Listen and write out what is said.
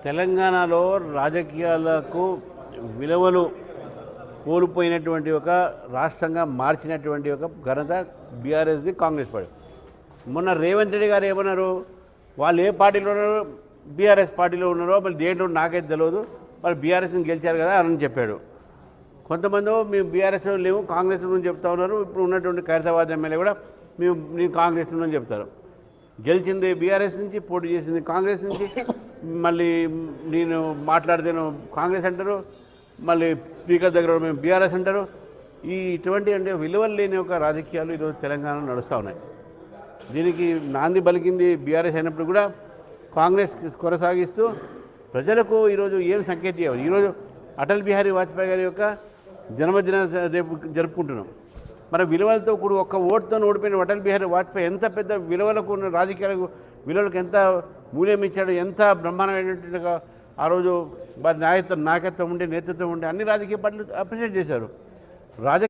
తెలంగాణలో రాజకీయాలకు విలువలు కోల్పోయినటువంటి ఒక రాష్ట్రంగా మార్చినటువంటి ఒక ఘనత బీఆర్ఎస్ది, కాంగ్రెస్ పార్టీ. మొన్న రేవంత్ రెడ్డి గారు ఏమన్నారు, వాళ్ళు ఏ పార్టీలో ఉన్నారో బీఆర్ఎస్ పార్టీలో ఉన్నారో మళ్ళీ దేంట్లో నాకైతే తెలియదు, వాళ్ళు బీఆర్ఎస్ని గెలిచారు కదా అని చెప్పాడు. కొంతమంది మేము బీఆర్ఎస్లో లేవు కాంగ్రెస్లో చెప్తా ఉన్నారు. ఇప్పుడు ఉన్నటువంటి ఖైరతాబాద్ ఎమ్మెల్యే కూడా నేను కాంగ్రెస్లో చెప్తారు. గెలిచింది బీఆర్ఎస్ నుంచి, పోటీ చేసింది కాంగ్రెస్ నుంచి, మళ్ళీ నేను మాట్లాడితేను కాంగ్రెస్ అంటారు, మళ్ళీ స్పీకర్ దగ్గర మేము బీఆర్ఎస్ అంటారు. ఇటువంటి అంటే విలువలు లేని ఒక రాజకీయాలు ఈరోజు తెలంగాణలో నడుస్తూ ఉన్నాయి. దీనికి నాంది పలికింది బీఆర్ఎస్ అయినప్పుడు కూడా కాంగ్రెస్ కొనసాగిస్తూ ప్రజలకు ఈరోజు ఏం సంకేతం ఇవ్వాలి. ఈరోజు అటల్ బిహారీ వాజ్పేయి గారి యొక్క జన్మదిన రేపు జరుపుకుంటున్నాం. మన విలువలతో కూడా ఒక్క ఓటుతో ఓడిపోయిన అటల్ బిహారీ వాజ్పేయి ఎంత పెద్ద విలువలకు ఉన్న రాజకీయాలకు విలువలకు ఎంత మూల్యం ఇచ్చాడు, ఎంత బ్రహ్మాండమైనట్టుగా ఆ రోజు నాయకత్వం ఉండే, నేతృత్వం ఉండే అన్ని రాజకీయ పార్టీలు అప్రిషియేట్ చేశారు.